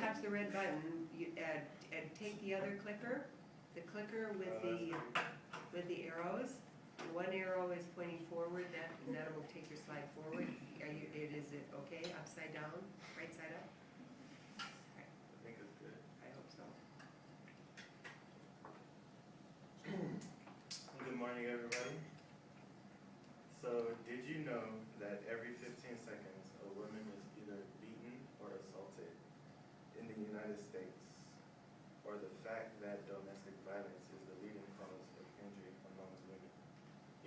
taps the red button, you and take the other clicker, the clicker with the arrows. One arrow is pointing forward, and that will take your slide forward. Is it okay? Upside down, right side up? Okay. I think it's good. I hope so. Good morning, everybody. So, did you know that every 15 seconds a woman is either beaten or assaulted in the United States? Or the fact that domestic violence is the leading cause of injury amongst women,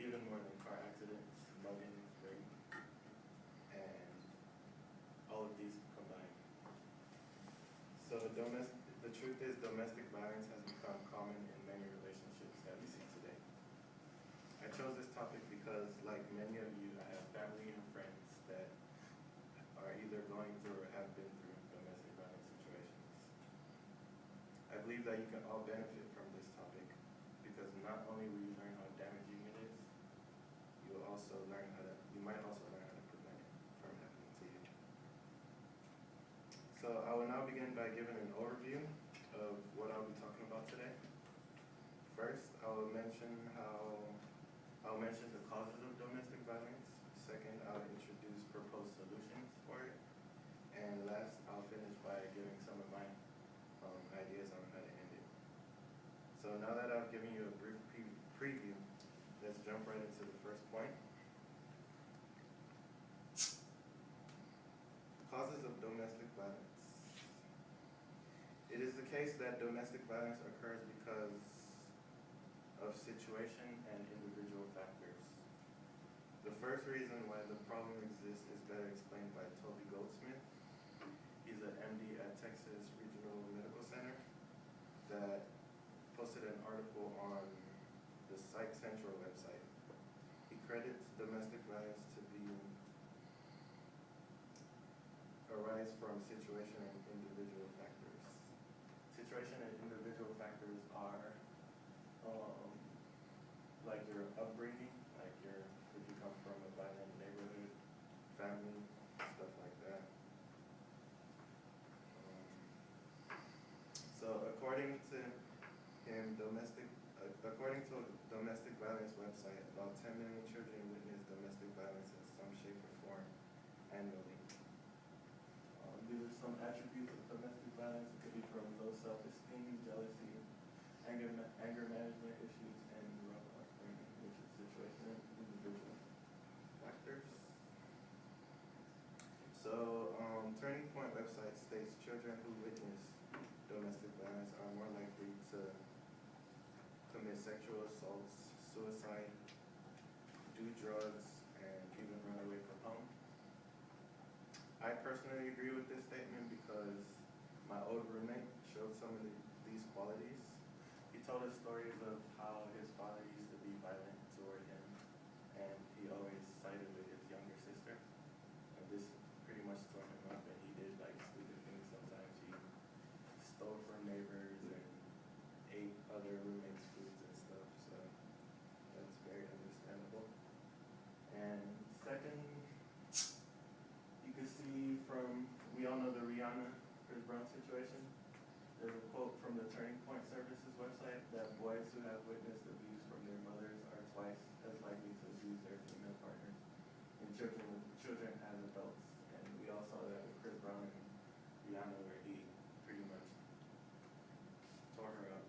even more than car accidents, muggings, rape, and all of these combined. So the truth is domestic violence has become common in many relationships that we see today. I chose this topic because, like many of you, I have family and friends that are either going through or have been through domestic violence situations. I believe that you can all benefit from this topic because not only will you learn how damaging it is, you might also learn how to prevent it from happening to you. So I will now begin by giving an overview of what I'll be talking about today. First, I'll mention the causes of domestic violence. Second, I'll introduce proposed solutions for it. And last, I'll finish by giving some of my ideas on how to end it. So now that I've given you a brief preview, let's jump right into the first point. Causes of domestic violence. It is the case that domestic violence occurs because of situation and individual factors. The first reason why the problem exists is better explained by Toby Goldsmith. He's an MD at Texas Regional Medical Center that posted an article on the Psych Central website. He credits domestic violence to be arise from situation and individual factors. Situation and individual factors are like your upbringing, like if you come from a violent neighborhood, family, stuff like that. So according to him, according to a domestic violence website, about 10 million children witness domestic violence in some shape or form annually. These are some attributes of domestic violence. It could be from low self-esteem, jealousy, anger management issues, and rough upbringing, which is situation and individual factors. So, Turning Point website states children who witness domestic violence are more likely to commit sexual assaults, suicide, do drugs, and even run away from home. I personally agree with this statement because my old roommate showed some of these qualities. He told us stories of how his father used to be violent toward him, and he always sided with his younger sister. And this pretty much tore him up, and he did like stupid things sometimes. He stole from neighbors and ate other roommates' foods and stuff, so that's very understandable. And second, you can see we all know the Rihanna, Chris Brown situation. There's a quote from the Turning Point Services website that boys who have witnessed abuse from their mothers are twice as likely to abuse their female partners and children as adults. And we all saw that with Chris Brown and Rihanna, where he pretty much tore her up.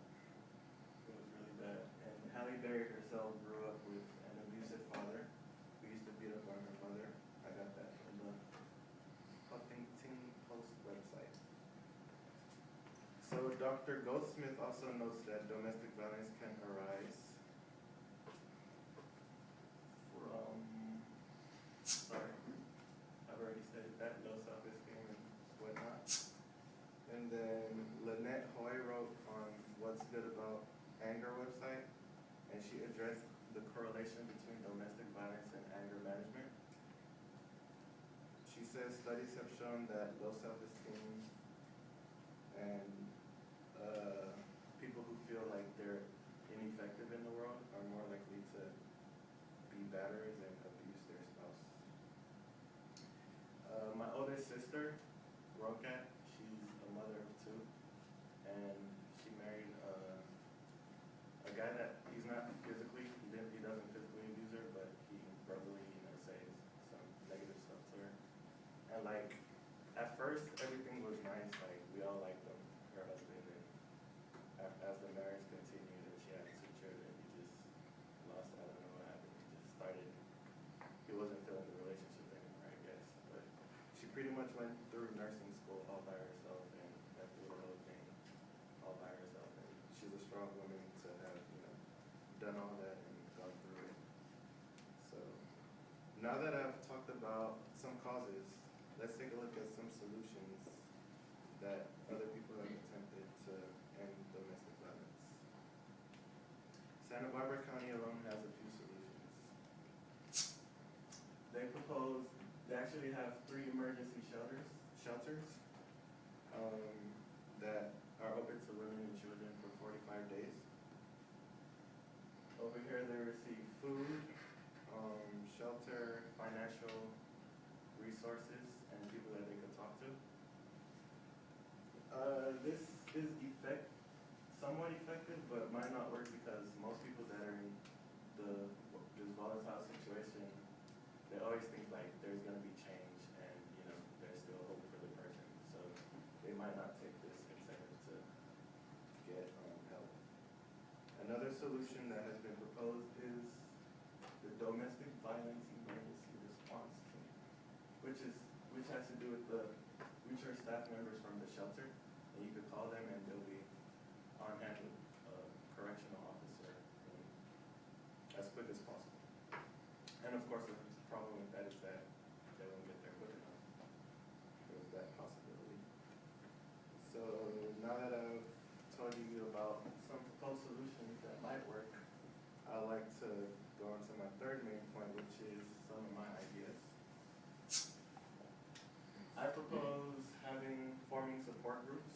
It was really bad. And Halle Berry herself grew up with an abusive father who used to beat up on her mother. I got that from the Huffington Post website. So Dr. Goldsmith also notes that domestic violence can arise from, I've already said that, low self-esteem and whatnot. And then Lynette Hoy wrote on What's Good About Anger website, and she addressed the correlation between domestic violence and anger management. She says studies have shown that low self-esteem and people who feel like they're ineffective in the world are more likely to be batterers and abuse their spouse. My oldest sister, Rokat, she's a mother of and she married a guy that he's not physically, he doesn't physically abuse her, but he verbally, says some negative stuff to her. And like, at first, everything was nice, like, we all liked them, her husband, and as the marriage continued and she had 2 children, he just lost, I don't know what happened, he just started, he wasn't feeling the relationship anymore, I guess. But she pretty much went through nursing school all by herself and went through the whole thing all by herself. And she's a strong woman to have, done all that and gone through it. So now that I've talked about some causes, let's take a look at some solutions that other people have attempted to end domestic violence. Santa Barbara County alone has a few solutions. They actually have 3 emergency shelters that are open to women and children for 45 days. Over here they receive food, shelter, financial resources, and people that they could talk to. This is somewhat effective, but might not work because most people that are in this volatile situation, they always think like there's going to be change and there's still hope for the person. So they might not take this incentive to get help. Another solution that has been proposed is the domestic violence emergency response team, which has to do with which are staff members from the shelter, and you could call them and they'll be on hand with a correctional officer as quick as possible. And of course, the problem with that is that they won't get there quick enough. There's that possibility. So now that I've told you about some proposed solutions that might work, I'd like to go on to my 3rd main point, which is some of my ideas. I propose forming support groups,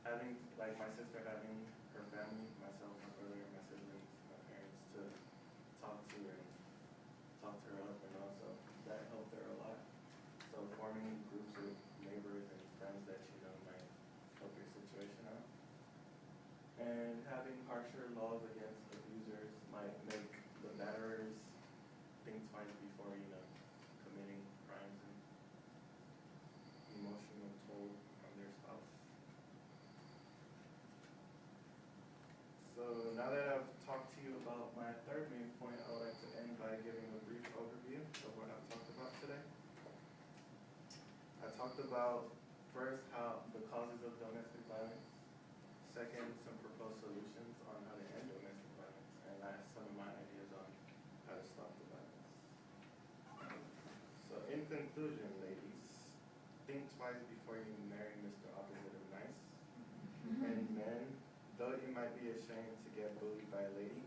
having, like my sister having her family, myself, my brother, my siblings, my parents to talk to her husband also. That helped her a lot. So forming groups of neighbors and friends that might help your situation out. And having harsher laws against abusers might make the batterers think twice before, committing crimes and emotional toll on their spouse. So now that I've talked to you about my 3rd main point, I would like to end by giving a brief overview of what I've talked about today. I talked about, first, how the causes of domestic violence. Second, some proposed solutions on how to end domestic violence. And last, some of my ideas on how to stop the violence. So in conclusion, ladies, think twice before you marry Mr. Opposite of Nice. And men, though you might be ashamed to get bullied by a lady,